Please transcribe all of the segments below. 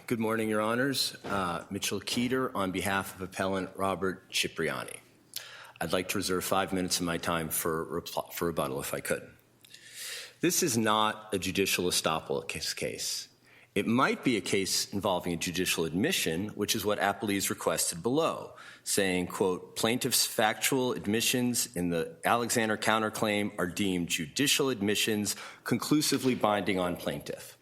Good morning, Your Honors. Mitchell Keeter on behalf of Appellant Robert Cipriani. I'd like to reserve 5 minutes of my time for rebuttal, if I could. This is not a judicial estoppel case. It might be a case involving a judicial admission, which is what appellees requested below, saying, quote, plaintiff's factual admissions in the Alexander counterclaim are deemed judicial admissions conclusively binding on plaintiff.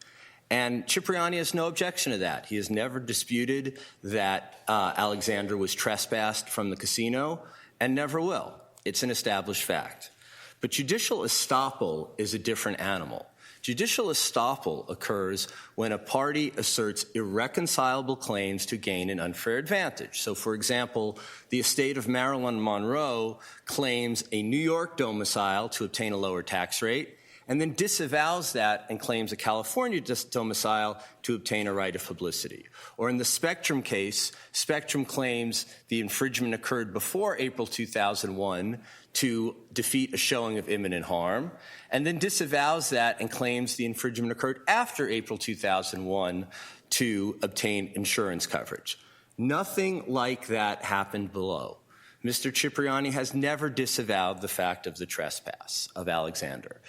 And Cipriani has no objection to that. He has never disputed that Alexander was trespassed from the casino and never will. It's an established fact. But judicial estoppel is a different animal. Judicial estoppel occurs when a party asserts irreconcilable claims to gain an unfair advantage. So, for example, the estate of Marilyn Monroe claims a New York domicile to obtain a lower tax rate, and then disavows that and claims a California domicile to obtain a right of publicity. Or in the Spectrum case, Spectrum claims the infringement occurred before April 2001 to defeat a showing of imminent harm, and then disavows that and claims the infringement occurred after April 2001 to obtain insurance coverage. Nothing like that happened below. Mr. Cipriani has never disavowed the fact of the trespass of Alexander.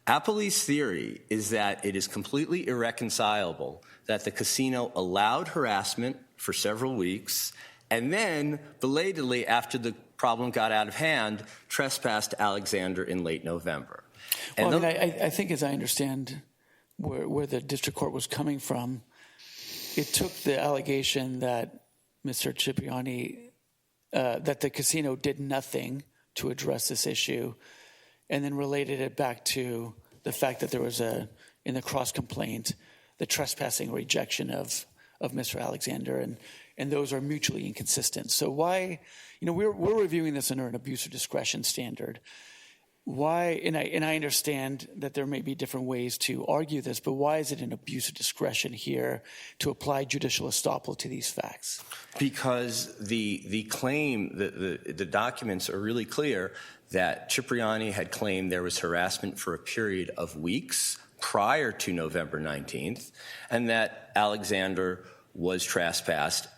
Appellee's theory is that it is completely irreconcilable that the casino allowed harassment for several weeks and then, belatedly, after the problem got out of hand, trespassed Alexander in late November. Well, I think, as I understand where the district court was coming from, it took the allegation that Mr. Cipriani, that the casino did nothing to address this issue, and then related it back to the fact that there was in the cross complaint, the trespassing rejection of Mr. Alexander, and those are mutually inconsistent. So why, we're reviewing this under an abuse of discretion standard. Why, and I understand that there may be different ways to argue this, but why is it an abuse of discretion here to apply judicial estoppel to these facts? Because the claim, the documents are really clear that Cipriani had claimed there was harassment for a period of weeks prior to November 19th, and that Alexander was trespassed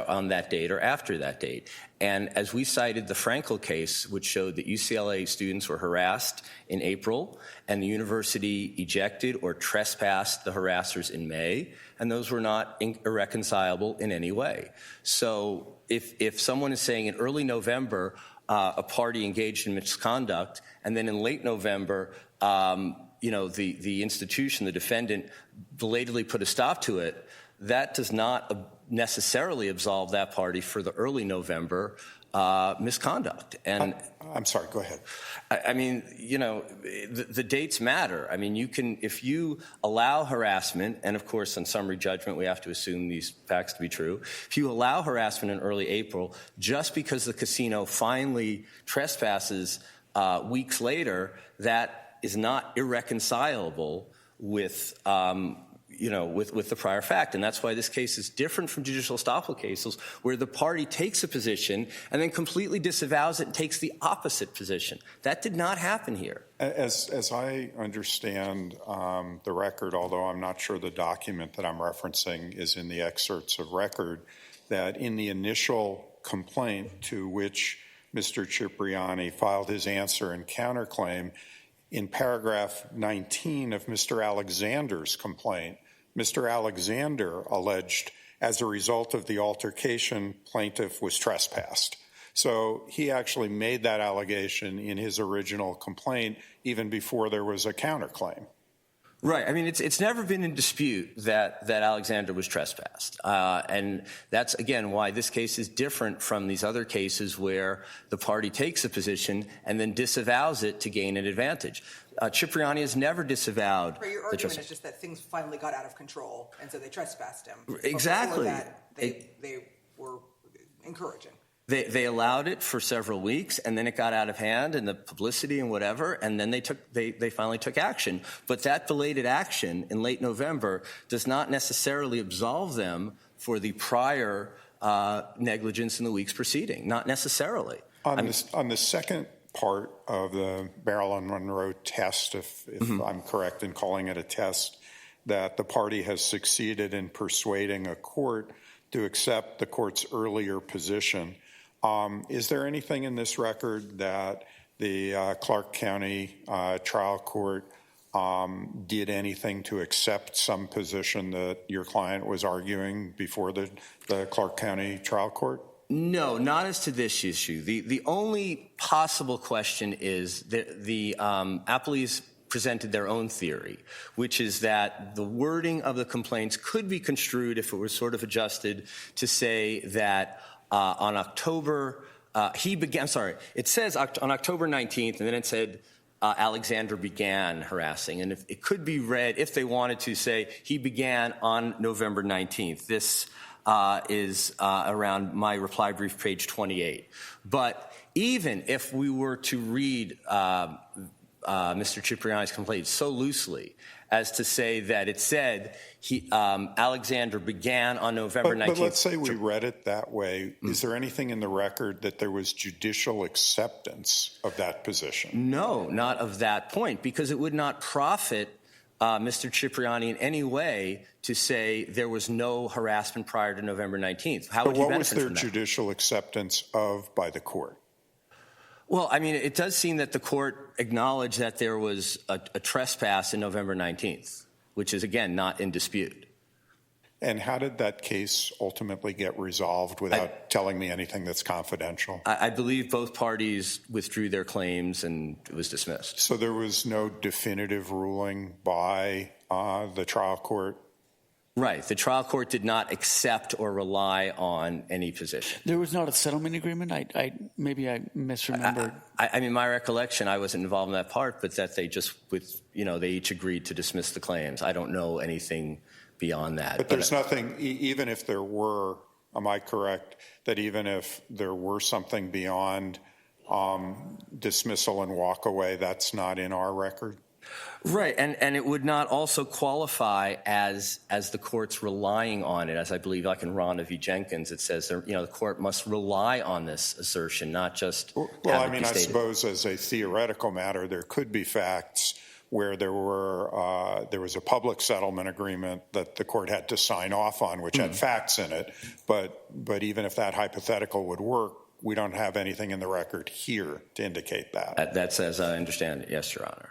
on that date or after that date. And as we cited the Frankel case, which showed that UCLA students were harassed in April, and the university ejected or trespassed the harassers in May, and those were not irreconcilable in any way. So if someone is saying in early November a party engaged in misconduct, and then in late November the institution, the defendant, belatedly put a stop to it, that does not necessarily absolve that party for the early November misconduct. And I'm sorry, go ahead. I mean, the dates matter. I mean, if you allow harassment, and of course on summary judgment we have to assume these facts to be true, if you allow harassment in early April, just because the casino finally trespasses weeks later, that is not irreconcilable with the prior fact. And that's why this case is different from judicial estoppel cases, where the party takes a position and then completely disavows it and takes the opposite position. That did not happen here. As I understand the record, although I'm not sure the document that I'm referencing is in the excerpts of record, that in the initial complaint to which Mr. Cipriani filed his answer and counterclaim, in paragraph 19 of Mr. Alexander's complaint, Mr. Alexander alleged as a result of the altercation, plaintiff was trespassed. So he actually made that allegation in his original complaint even before there was a counterclaim. Right. I mean, it's never been in dispute that Alexander was trespassed. And that's, again, why this case is different from these other cases where the party takes a position and then disavows it to gain an advantage. Cipriani has never disavowed. But your argument is just that things finally got out of control, and so they trespassed him. Exactly. Before that, they were encouraging. They allowed it for several weeks, and then it got out of hand, and the publicity and whatever, and then they finally took action. But that belated action in late November does not necessarily absolve them for the prior negligence in the weeks preceding. Not necessarily. On the second part of the Marilyn Monroe test, if I'm correct in calling it a test, that the party has succeeded in persuading a court to accept the court's earlier position. Is there anything in this record that the Clark County trial court did anything to accept some position that your client was arguing before the Clark County trial court? No, not as to this issue. The only possible question is that the appellees presented their own theory, which is that the wording of the complaints could be construed, if it were sort of adjusted, to say that on October, it says on October 19th, and then it said Alexander began harassing. And if it could be read, if they wanted to say he began on November 19th. This is around my reply brief, page 28. But even if we were to read Mr. Cipriani's complaint so loosely as to say that it said Alexander began on November 19th. But let's say we read it that way. Is there anything in the record that there was judicial acceptance of that position? No, not of that point, because it would not profit Mr. Cipriani in any way to say there was no harassment prior to November 19th. How would you benefit from that? What was their judicial acceptance of by the court? Well, I mean, it does seem that the court acknowledged that there was a trespass in November 19th, which is, again, not in dispute. And how did that case ultimately get resolved without telling me anything that's confidential? I believe both parties withdrew their claims and it was dismissed. So there was no definitive ruling by the trial court? Right. The trial court did not accept or rely on any position. There was not a settlement agreement? Maybe I misremembered. I mean, my recollection, I wasn't involved in that part, but that they just, they each agreed to dismiss the claims. I don't know anything beyond that. But there's nothing, even if there were, am I correct, that even if there were something beyond dismissal and walk away, that's not in our record? Right, and it would not also qualify as the court's relying on it, as I believe, like in Ronda v. Jenkins, it says the court must rely on this assertion, not just Well, I mean, I suppose as a theoretical matter, there could be facts where there was a public settlement agreement that the court had to sign off on, which had facts in it. But even if that hypothetical would work, we don't have anything in the record here to indicate that. That's as I understand it, yes, Your Honor.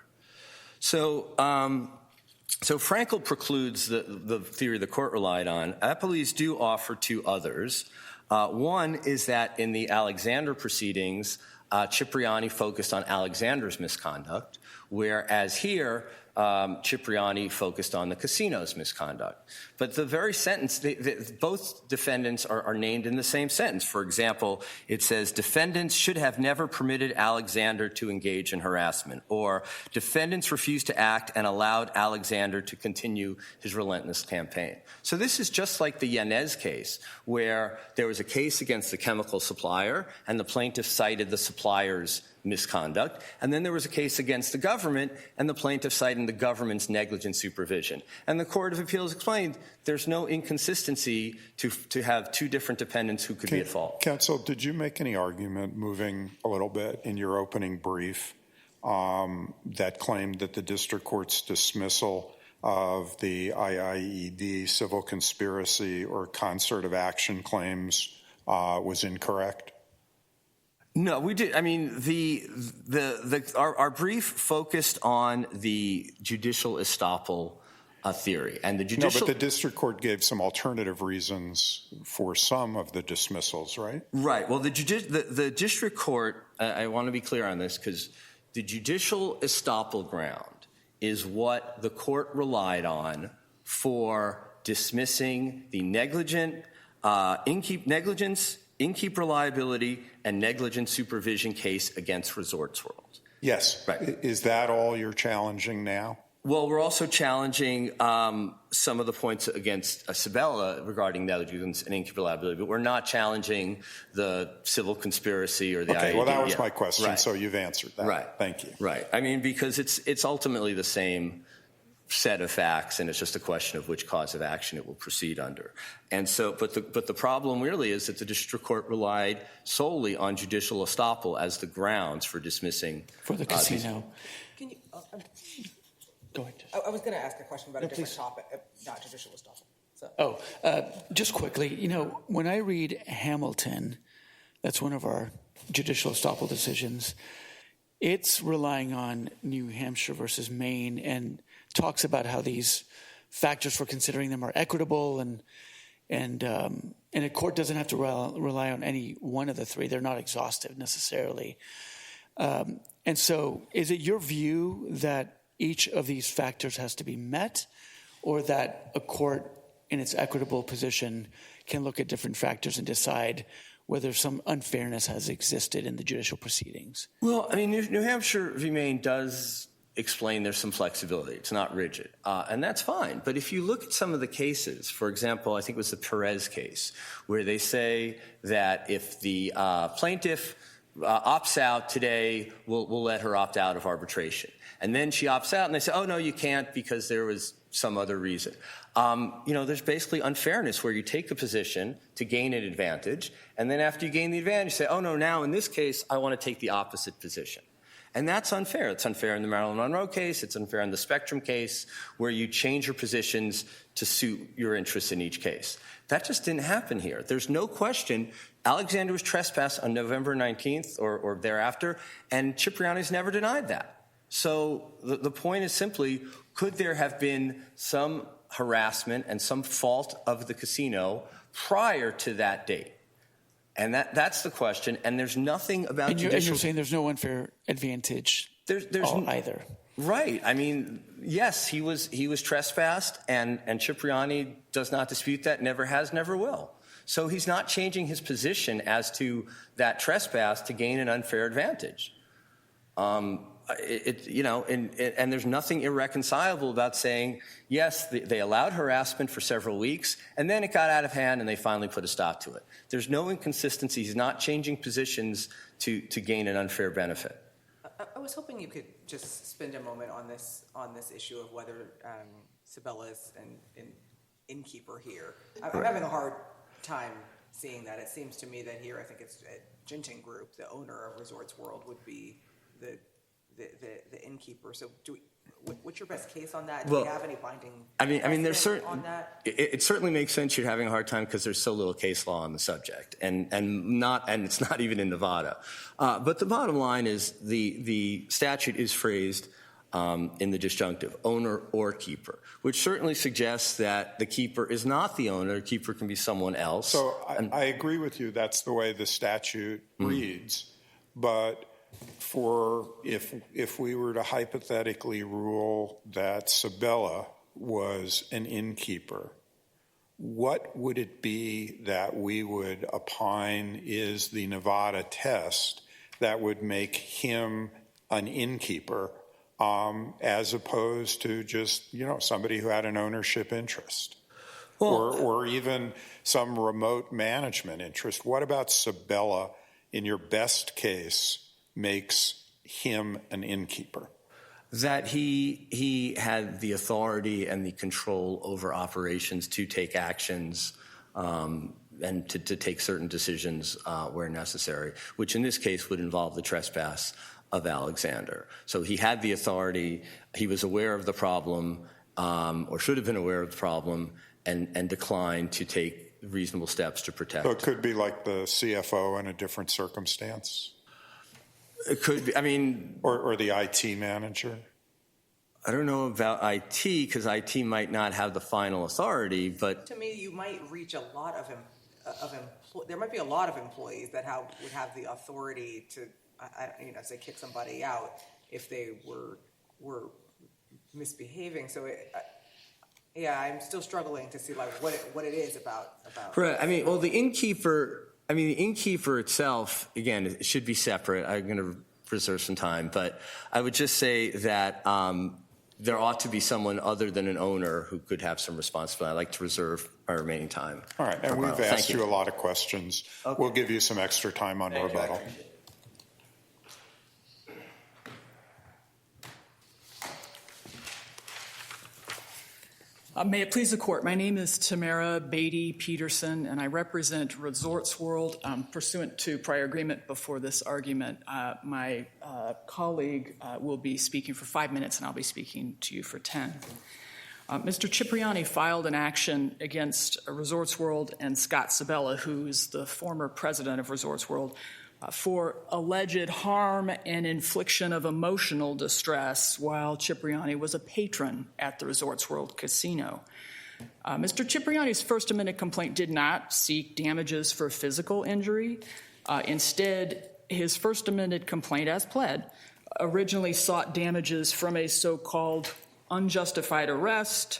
So Frankel precludes the theory the court relied on. Appellees do offer two others. One is that in the Alexander proceedings, Cipriani focused on Alexander's misconduct, whereas here, Cipriani focused on the casino's misconduct. But the very sentence, both defendants are named in the same sentence. For example, it says defendants should have never permitted Alexander to engage in harassment, or defendants refused to act and allowed Alexander to continue his relentless campaign. So this is just like the Yanez case, where there was a case against the chemical supplier and the plaintiff cited the supplier's misconduct, and then there was a case against the government and the plaintiff cited the government's negligent supervision. And the Court of Appeals explained there's no inconsistency to have two different defendants who could be at fault. Counsel, did you make any argument, moving a little bit, in your opening brief that claimed that the district court's dismissal of the IIED civil conspiracy or concert of action claims was incorrect? No, we did. I mean, our brief focused on the judicial estoppel theory, and the judicial. No, but the district court gave some alternative reasons for some of the dismissals, right? Right. Well, the district court. I want to be clear on this because the judicial estoppel ground is what the court relied on for dismissing the negligence, innkeep reliability, and negligent supervision case against Resorts World. Yes. Right. Is that all you're challenging now? Well, we're also challenging some of the points against Sabella regarding negligence and innkeep reliability, but we're not challenging the civil conspiracy or the Okay, IAD. well, that was my question, Right. so you've answered that. Right. Thank you. Right. I mean, because it's ultimately the same set of facts, and it's just a question of which cause of action it will proceed under. And so, but the problem really is that the district court relied solely on judicial estoppel as the grounds for dismissing For the casino. Can you, Go ahead. I was going to ask a question about a different please. topic, not judicial estoppel. So. Just quickly, when I read Hamilton, that's one of our judicial estoppel decisions, it's relying on New Hampshire versus Maine and talks about how these factors for considering them are equitable and a court doesn't have to rely on any one of the three. They're not exhaustive necessarily. And so is it your view that each of these factors has to be met, or that a court in its equitable position can look at different factors and decide whether some unfairness has existed in the judicial proceedings? Well, I mean, New Hampshire v. Maine does explain there's some flexibility. It's not rigid, and that's fine. But if you look at some of the cases, for example, I think it was the Perez case, where they say that if the plaintiff opts out today, we'll let her opt out of arbitration. And then she opts out, and they say, oh, no, you can't because there was some other reason. There's basically unfairness where you take a position to gain an advantage, and then after you gain the advantage, you say, oh, no, now in this case, I want to take the opposite position. And that's unfair. It's unfair in the Marilyn Monroe case. It's unfair in the Spectrum case, where you change your positions to suit your interests in each case. That just didn't happen here. There's no question Alexander was trespassed on November 19th or thereafter, and Cipriani's never denied that. So the point is simply, could there have been some harassment and some fault of the casino prior to that date? And that's the question. And there's nothing about and you're saying there's no unfair advantage there's either. Right. I mean, yes, he was trespassed, and Cipriani does not dispute that, never has, never will. So he's not changing his position as to that trespass to gain an unfair advantage. And there's nothing irreconcilable about saying, yes, they allowed harassment for several weeks, and then it got out of hand, and they finally put a stop to it. There's no inconsistency. He's not changing positions to gain an unfair benefit. I was hoping you could just spend a moment on this issue of whether Sabella is an innkeeper here. I'm having a hard time seeing that. It seems to me that here, I think it's Genting Group, the owner of Resorts World, would be the innkeeper. So what's your best case on that? Do we have any binding there's on that? It certainly makes sense you're having a hard time because there's so little case law on the subject, and it's not even in Nevada. But the bottom line is the statute is phrased in the disjunctive, owner or keeper, which certainly suggests that the keeper is not the owner. The keeper can be someone else. So I agree with you. That's the way the statute reads. But if we were to hypothetically rule that Sabella was an innkeeper, what would it be that we would opine is the Nevada test that would make him an innkeeper, as opposed to just somebody who had an ownership interest, or even some remote management interest? What about Sabella, in your best case, makes him an innkeeper? That he had the authority and the control over operations to take actions and to take certain decisions where necessary, which in this case would involve the trespass of Alexander. So he had the authority, he was aware of the problem, or should have been aware of the problem, and declined to take reasonable steps to protect. So it could be like the CFO in a different circumstance? It could be, or the IT manager. I don't know about IT, because IT might not have the final authority, but to me, you might reach a lot of there might be a lot of employees that would have the authority to, say kick somebody out if they were misbehaving. So I'm still struggling to see what it is about. Right. The innkeeper. The innkeeper itself, again, it should be separate. I'm going to reserve some time, but I would just say that there ought to be someone other than an owner who could have some responsibility. I'd like to reserve our remaining time. All right, and we've asked you a lot of questions. Okay. We'll give you some extra time on rebuttal. May it please the court. My name is Tamara Beatty Peterson, and I represent Resorts World. Pursuant to prior agreement before this argument, my colleague will be speaking for 5 minutes, and I'll be speaking to you for 10. Mr. Cipriani filed an action against Resorts World and Scott Sabella, who is the former president of Resorts World, for alleged harm and infliction of emotional distress while Cipriani was a patron at the Resorts World Casino. Mr. Cipriani's First Amendment complaint did not seek damages for physical injury. Instead, his First Amendment complaint, as pled, originally sought damages from a so-called unjustified arrest,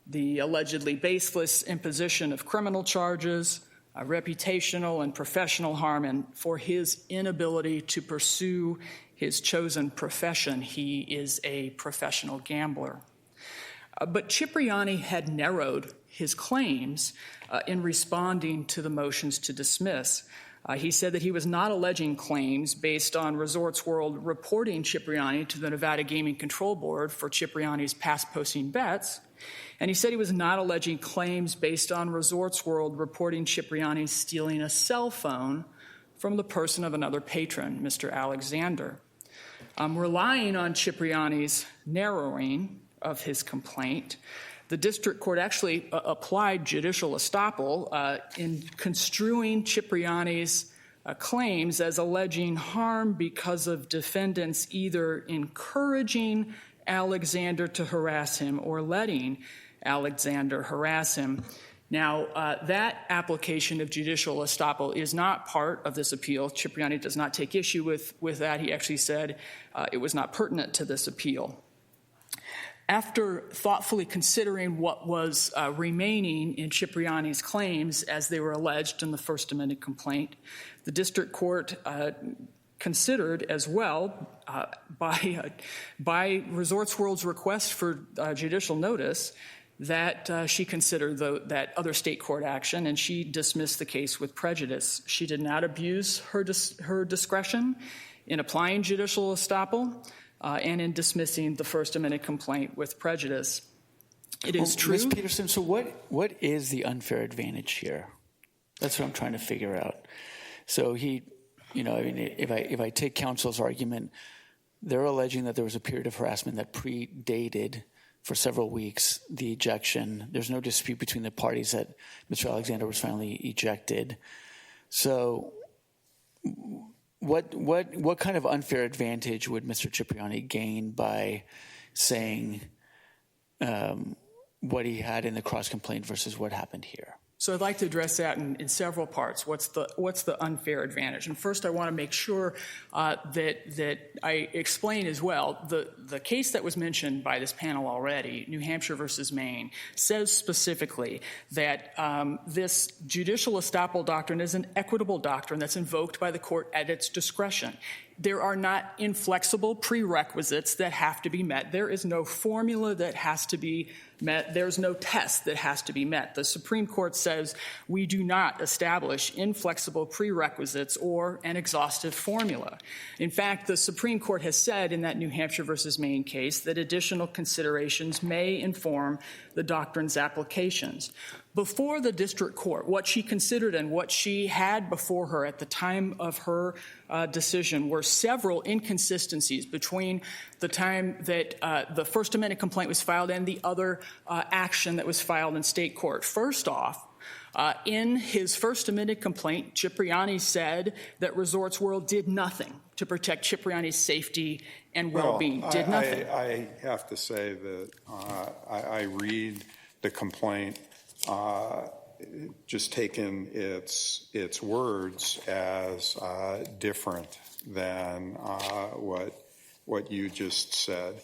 the allegedly baseless imposition of criminal charges, reputational and professional harm, and for his inability to pursue his chosen profession. He is a professional gambler. But Cipriani had narrowed his claims in responding to the motions to dismiss. He said that he was not alleging claims based on Resorts World reporting Cipriani to the Nevada Gaming Control Board for Cipriani's past posting bets. And he said he was not alleging claims based on Resorts World reporting Cipriani stealing a cell phone from the person of another patron, Mr. Alexander. Relying on Cipriani's narrowing of his complaint, the district court actually applied judicial estoppel in construing Cipriani's claims as alleging harm because of defendants either encouraging Alexander to harass him or letting Alexander harass him. Now, that application of judicial estoppel is not part of this appeal. Cipriani does not take issue with that. He actually said it was not pertinent to this appeal. After thoughtfully considering what was remaining in Cipriani's claims as they were alleged in the First Amendment complaint, the district court considered as well by Resorts World's request for judicial notice that she considered that other state court action, and she dismissed the case with prejudice. She did not abuse her discretion in applying judicial estoppel and in dismissing the First Amendment complaint with prejudice. It is true. Ms. Peterson, so what is the unfair advantage here? That's what I'm trying to figure out. So if I take counsel's argument, they're alleging that there was a period of harassment that predated for several weeks the ejection. There's no dispute between the parties that Mr. Alexander was finally ejected. So what kind of unfair advantage would Mr. Cipriani gain by saying what he had in the cross complaint versus what happened here? So I'd like to address that in several parts. What's the unfair advantage? And first, I want to make sure that I explain as well the case that was mentioned by this panel already, New Hampshire versus Maine, says specifically that this judicial estoppel doctrine is an equitable doctrine that's invoked by the court at its discretion. There are not inflexible prerequisites that have to be met. There is no formula that has to be met. There's no test that has to be met. The Supreme Court says we do not establish inflexible prerequisites or an exhaustive formula. In fact, the Supreme Court has said in that New Hampshire versus Maine case that additional considerations may inform the doctrine's applications. Before the district court, what she considered and what she had before her at the time of her decision were several inconsistencies between the time that the First Amendment complaint was filed and the other action that was filed in state court. First off, in his First Amendment complaint, Cipriani said that Resorts World did nothing to protect Cipriani's safety and well-being. Did nothing. I have to say that I read the complaint just taken its words as different than what you just said.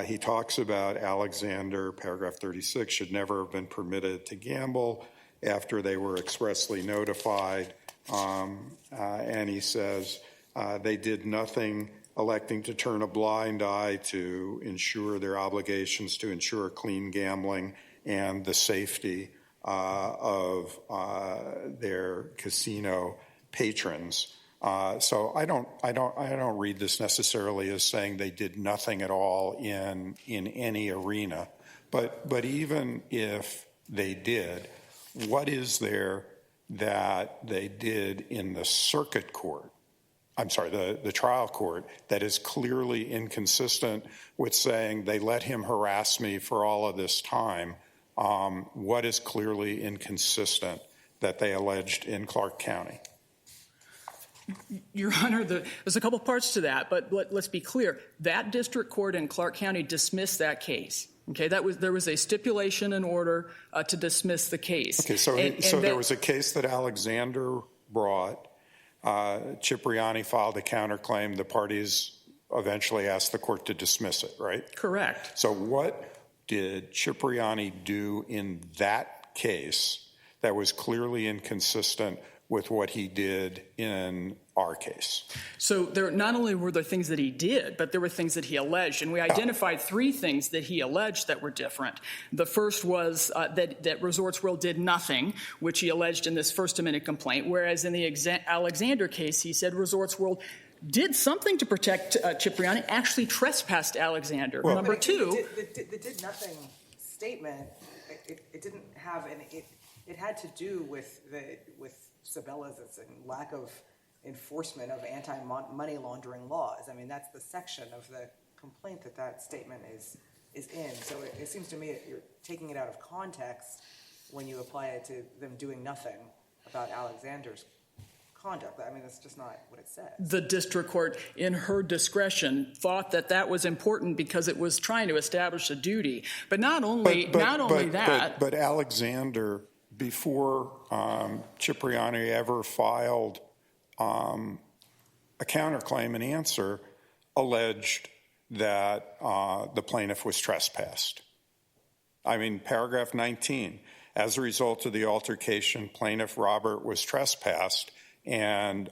He talks about Alexander, paragraph 36, should never have been permitted to gamble after they were expressly notified. And he says they did nothing, electing to turn a blind eye to ensure their obligations to ensure clean gambling and the safety of their casino patrons. So I don't read this necessarily as saying they did nothing at all in any arena. But even if they did, what is there that they did in the circuit court, the trial court, that is clearly inconsistent with saying they let him harass me for all of this time? What is clearly inconsistent that they alleged in Clark County? Your Honor, there's a couple parts to that, but let's be clear. That district court in Clark County dismissed that case. Okay, there was a stipulation in order to dismiss the case. Okay, so there was a case that Alexander brought. Cipriani filed a counterclaim. The parties eventually asked the court to dismiss it, right? Correct. So what did Cipriani do in that case that was clearly inconsistent with what he did in our case? So there not only were there things that he did, but there were things that he alleged. And we identified three things that he alleged that were different. The first was that Resorts World did nothing, which he alleged in this First Amendment complaint, whereas in the Alexander case, he said Resorts World did something to protect Cipriani, actually trespassed Alexander. Well, Number two. The did nothing statement, it didn't have any, it had to do with Sabella's and lack of enforcement of anti-money laundering laws. I mean, that's the section of the complaint that statement is in. So it seems to me that you're taking it out of context when you apply it to them doing nothing about Alexander's conduct. I mean, that's just not what it says. The district court, in her discretion, thought that was important because it was trying to establish a duty. But not only that. But Alexander, before Cipriani ever filed a counterclaim and answer, alleged that the plaintiff was trespassed. I mean, paragraph 19, as a result of the altercation, plaintiff Robert was trespassed, and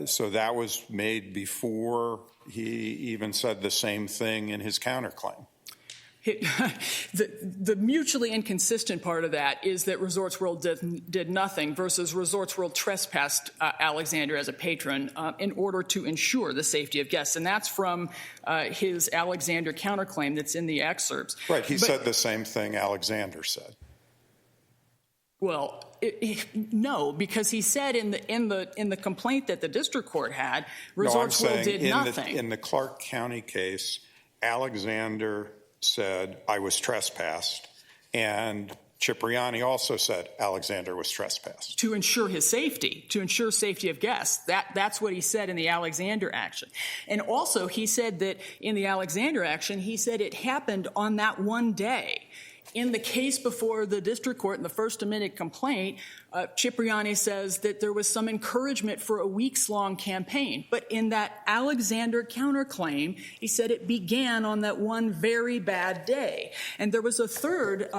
so that was made before he even said the same thing in his counterclaim. The mutually inconsistent part of that is that Resorts World did nothing versus Resorts World trespassed Alexander as a patron in order to ensure the safety of guests. And that's from his Alexander counterclaim that's in the excerpts. Right. He said the same thing Alexander said. Well, no, because he said in the complaint that the district court had, Resorts World did nothing. In the Clark County case, Alexander said, I was trespassed, and Cipriani also said Alexander was trespassed. To ensure his safety, to ensure safety of guests. That's what he said in the Alexander action. And also, he said that in the Alexander action, he said it happened on that one day. In the case before the district court in the First Amendment complaint, Cipriani says that there was some encouragement for a weeks-long campaign. But in that Alexander counterclaim, he said it began on that one very bad day. And there was a third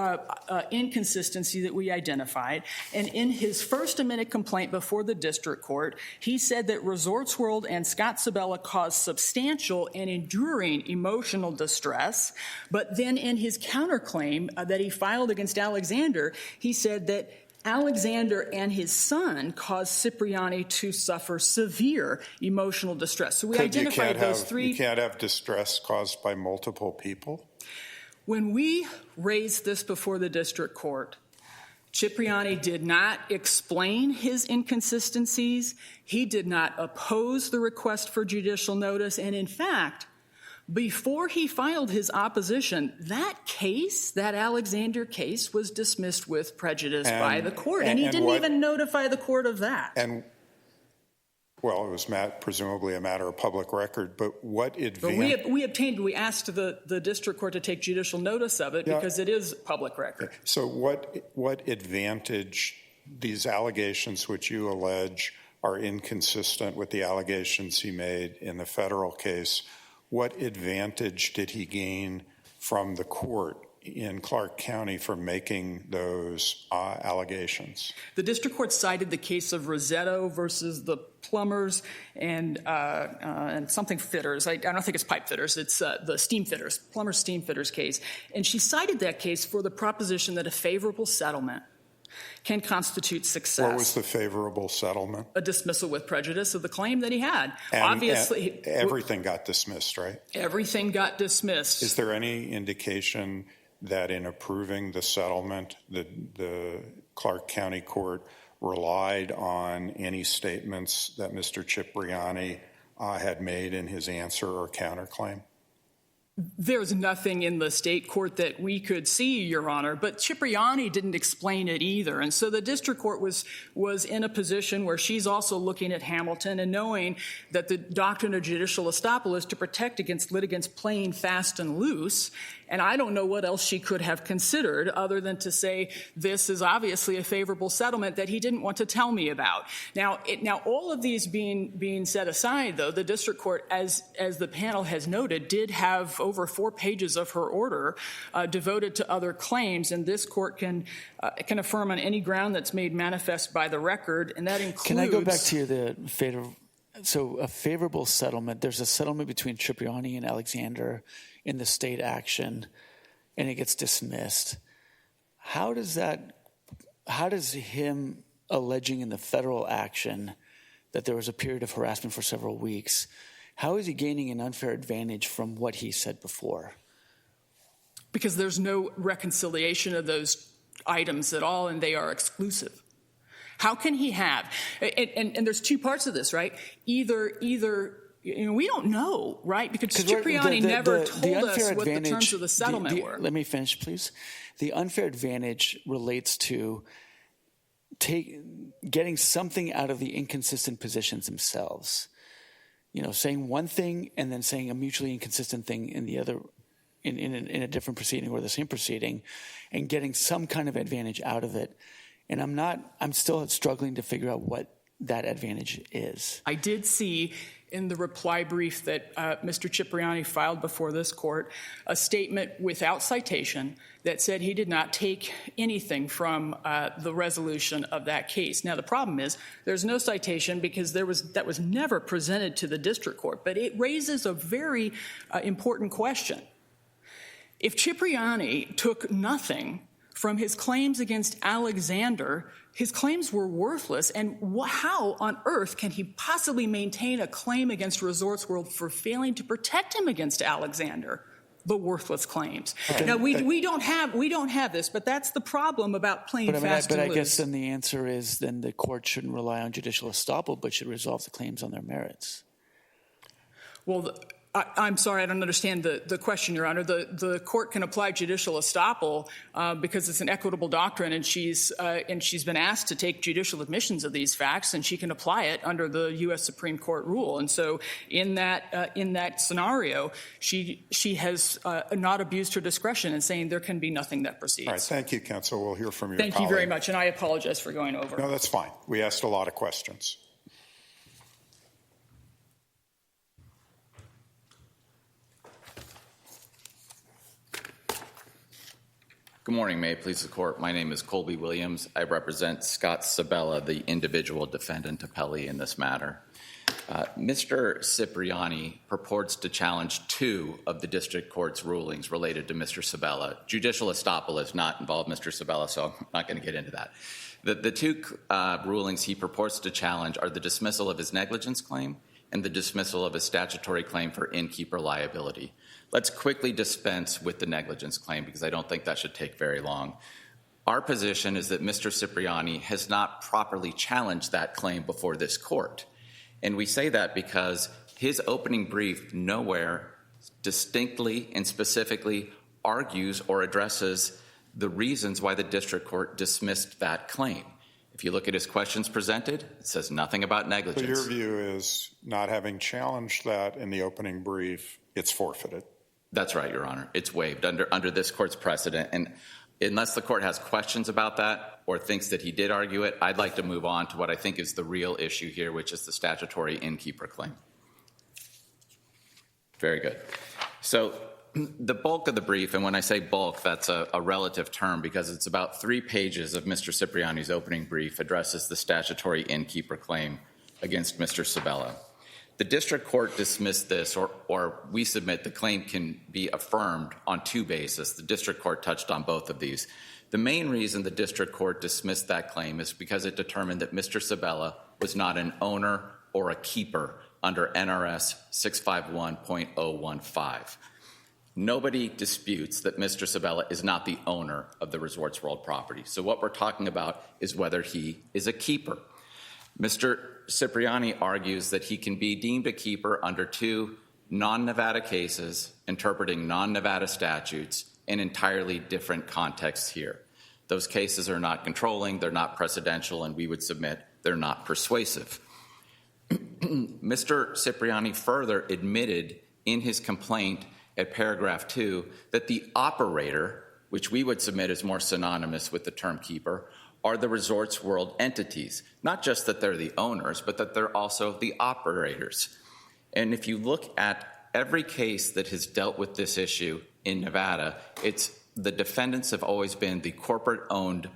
inconsistency that we identified. And in his First Amendment complaint before the district court, he said that Resorts World and Scott Sabella caused substantial and enduring emotional distress. But then in his counterclaim that he filed against Alexander, he said that Alexander and his son caused Cipriani to suffer severe emotional distress. So we identified those three. You can't have distress caused by multiple people? When we raised this before the district court, Cipriani did not explain his inconsistencies. He did not oppose the request for judicial notice. And in fact, before he filed his opposition, that case, that Alexander case, was dismissed with prejudice by the court. And he didn't even notify the court of that. And, well, it was presumably a matter of public record, but what advantage? But we asked the district court to take judicial notice of it because it is public record. So what advantage, these allegations which you allege are inconsistent with the allegations he made in the federal case, what advantage did he gain from the court in Clark County for making those allegations? The district court cited the case of Rosetto versus the plumbers and something fitters. I don't think it's pipe fitters. It's the steam fitters, plumber steam fitters case. And she cited that case for the proposition that a favorable settlement can constitute success. What was the favorable settlement? A dismissal with prejudice of the claim that he had. And Obviously, everything got dismissed, right? everything got dismissed. Is there any indication that in approving the settlement, the Clark County Court relied on any statements that Mr. Cipriani had made in his answer or counterclaim? There's nothing in the state court that we could see, Your Honor, but Cipriani didn't explain it either. And so the district court was in a position where she's also looking at Hamilton and knowing that the doctrine of judicial estoppel is to protect against litigants playing fast and loose. And I don't know what else she could have considered other than to say this is obviously a favorable settlement that he didn't want to tell me about. Now, all of these being set aside, though, the district court, as the panel has noted, did have over 4 pages of her order devoted to other claims, and this court can affirm on any ground that's made manifest by the record, and that includes. Can I go back to the favorable? So a favorable settlement. There's a settlement between Cipriani and Alexander in the state action, and it gets dismissed. How does him alleging in the federal action that there was a period of harassment for several weeks, how is he gaining an unfair advantage from what he said before? Because there's no reconciliation of those items at all, and they are exclusive. How can he have, and there's 2 parts of this, right? Either we don't know, right? Because Cipriani never told us what the terms of the settlement were. Let me finish, please. The unfair advantage relates to getting something out of the inconsistent positions themselves. Saying one thing and then saying a mutually inconsistent thing in the other, in a different proceeding or the same proceeding, and getting some kind of advantage out of it. And I'm still struggling to figure out what that advantage is. I did see in the reply brief that Mr. Cipriani filed before this court a statement without citation that said he did not take anything from the resolution of that case. Now, the problem is there's no citation because that was never presented to the district court, but it raises a very important question. If Cipriani took nothing from his claims against Alexander, his claims were worthless, and how on earth can he possibly maintain a claim against Resorts World for failing to protect him against Alexander? The worthless claims. Okay. Now we don't have this, but that's the problem about playing fast and loose. But I guess then the answer is then the court shouldn't rely on judicial estoppel, but should resolve the claims on their merits. Well, I'm sorry, I don't understand the question, Your Honor. The court can apply judicial estoppel because it's an equitable doctrine, and she's been asked to take judicial admissions of these facts, and she can apply it under the U.S. Supreme Court rule. And so, in that scenario, she has not abused her discretion in saying there can be nothing that proceeds. All right, thank you, counsel. We'll hear from your colleague. Thank you very much, and I apologize for going over. No, that's fine. We asked a lot of questions. Good morning, may it please the court. My name is Colby Williams. I represent Scott Sabella, the individual defendant appellee in this matter. Mr. Cipriani purports to challenge 2 of the district court's rulings related to Mr. Sabella. Judicial estoppel has not involved Mr. Sabella, so I'm not going to get into that. The 2 rulings he purports to challenge are the dismissal of his negligence claim and the dismissal of his statutory claim for innkeeper liability. Let's quickly dispense with the negligence claim because I don't think that should take very long. Our position is that Mr. Cipriani has not properly challenged that claim before this court. And we say that because his opening brief nowhere distinctly and specifically argues or addresses the reasons why the district court dismissed that claim. If you look at his questions presented, it says nothing about negligence. So your view is not having challenged that in the opening brief, it's forfeited? That's right, Your Honor. It's waived under this court's precedent. And unless the court has questions about that or thinks that he did argue it, I'd like to move on to what I think is the real issue here, which is the statutory innkeeper claim. Very good. So the bulk of the brief, and when I say bulk, that's a relative term because it's about 3 pages of Mr. Cipriani's opening brief addresses the statutory innkeeper claim against Mr. Sabella. The district court dismissed this, or we submit the claim can be affirmed on two bases. The district court touched on both of these. The main reason the district court dismissed that claim is because it determined that Mr. Sabella was not an owner or a keeper under NRS 651.015. Nobody disputes that Mr. Sabella is not the owner of the Resorts World property. So what we're talking about is whether he is a keeper. Mr. Cipriani argues that he can be deemed a keeper under two non-Nevada cases interpreting non-Nevada statutes in entirely different contexts here. Those cases are not controlling, they're not precedential, and we would submit they're not persuasive. Mr. Cipriani further admitted in his complaint at paragraph 2 that the operator, which we would submit is more synonymous with the term keeper, are the Resorts World entities. Not just that they're the owners, but that they're also the operators. And if you look at every case that has dealt with this issue in Nevada, the defendants have always been the corporate-owned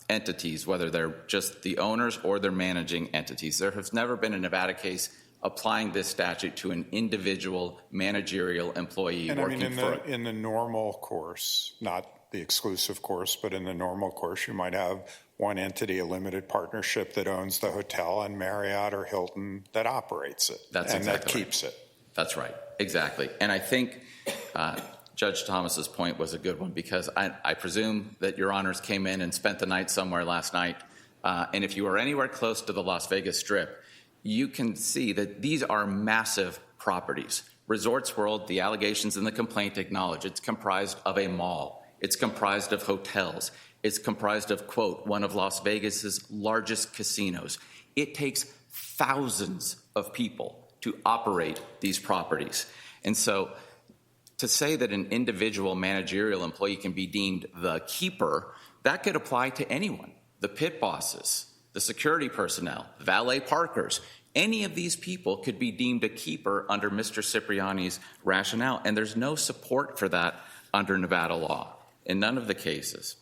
entities, whether they're just the owners or they're managing entities. There has never been a Nevada case applying this statute to an individual managerial employee And working in the normal course, not the exclusive course, but in the normal course, you might have one entity, a limited partnership that owns the hotel, and Marriott or Hilton that operates it. That's and exactly that keeps it. That's right, exactly. And I think Judge Thomas's point was a good one, because I presume that your honors came in and spent the night somewhere last night. And if you were anywhere close to the Las Vegas Strip, you can see that these are massive properties. Resorts World, the allegations in the complaint acknowledge it's comprised of a mall. It's comprised of hotels. It's comprised of, quote, one of Las Vegas's largest casinos. It takes thousands of people to operate these properties. And so to say that an individual managerial employee can be deemed the keeper, that could apply to anyone. The pit bosses, the security personnel, valet parkers, any of these people could be deemed a keeper under Mr. Cipriani's rationale, and there's no support for that under Nevada law in none of the cases.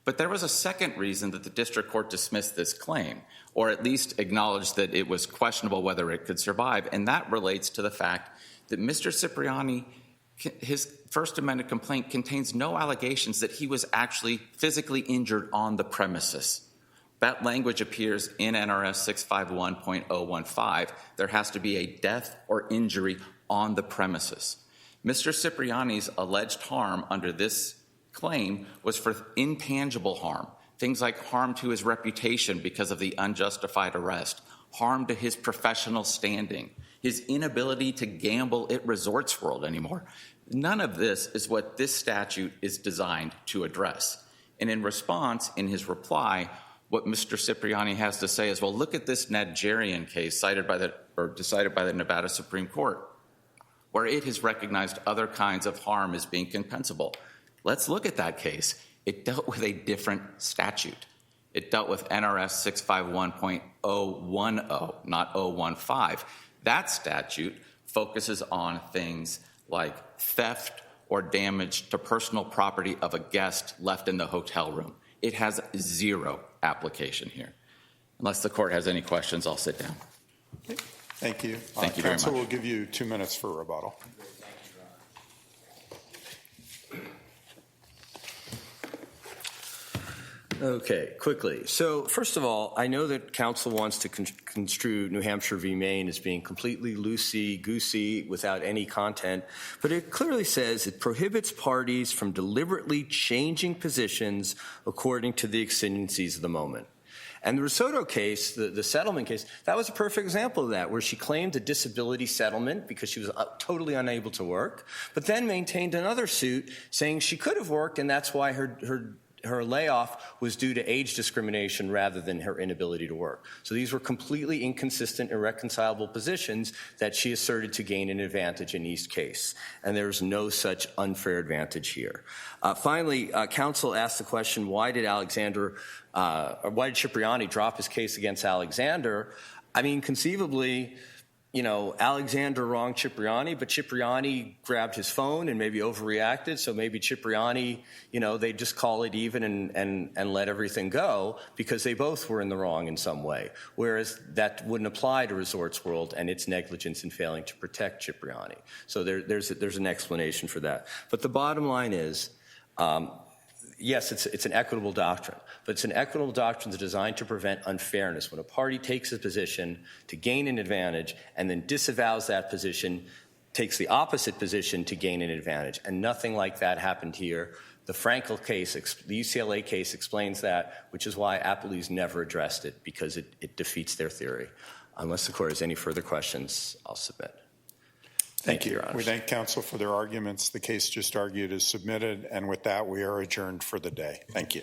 But there was a second reason that the district court dismissed this claim, or at least acknowledged that it was questionable whether it could survive, and that relates to the fact that Mr. Cipriani, his First Amendment complaint contains no allegations that he was actually physically injured on the premises. That language appears in NRS 651.015. There has to be a death or injury on the premises. Mr. Cipriani's alleged harm under this claim was for intangible harm, things like harm to his reputation because of the unjustified arrest, harm to his professional standing, his inability to gamble at Resorts World anymore. None of this is what this statute is designed to address. And in response, in his reply, what Mr. Cipriani has to say is, well, look at this Nigerian case decided by the Nevada Supreme Court, where it has recognized other kinds of harm as being compensable. Let's look at that case. It dealt with a different statute. It dealt with NRS 651.010, not 015. That statute focuses on things like theft or damage to personal property of a guest left in the hotel room. It has zero application here. Unless the court has any questions, I'll sit down. Okay. Thank you. Thank you very much. Counsel will give you 2 minutes for rebuttal. Okay, quickly. So first of all, I know that counsel wants to construe New Hampshire v. Maine as being completely loosey-goosey without any content, but it clearly says it prohibits parties from deliberately changing positions according to the exigencies of the moment. And the Risotto case, the settlement case, that was a perfect example of that, where she claimed a disability settlement because she was totally unable to work, but then maintained another suit saying she could have worked, and that's why her layoff was due to age discrimination rather than her inability to work. So these were completely inconsistent, irreconcilable positions that she asserted to gain an advantage in each case. And there's no such unfair advantage here. Finally, counsel asked the question, why did Cipriani drop his case against Alexander? I mean, conceivably, Alexander wronged Cipriani, but Cipriani grabbed his phone and maybe overreacted. So maybe Cipriani, they just call it even and let everything go because they both were in the wrong in some way. Whereas that wouldn't apply to Resorts World and its negligence in failing to protect Cipriani. So there's an explanation for that. But the bottom line is, yes, it's an equitable doctrine, but it's an equitable doctrine that's designed to prevent unfairness. When a party takes a position to gain an advantage and then disavows that position, takes the opposite position to gain an advantage, and nothing like that happened here. The Frankel case, the UCLA case explains that, which is why Applebee's never addressed it, because it defeats their theory. Unless the court has any further questions, I'll submit. Thank you, Your Honor. We thank counsel for their arguments. The case just argued is submitted, and with that, we are adjourned for the day. Thank you.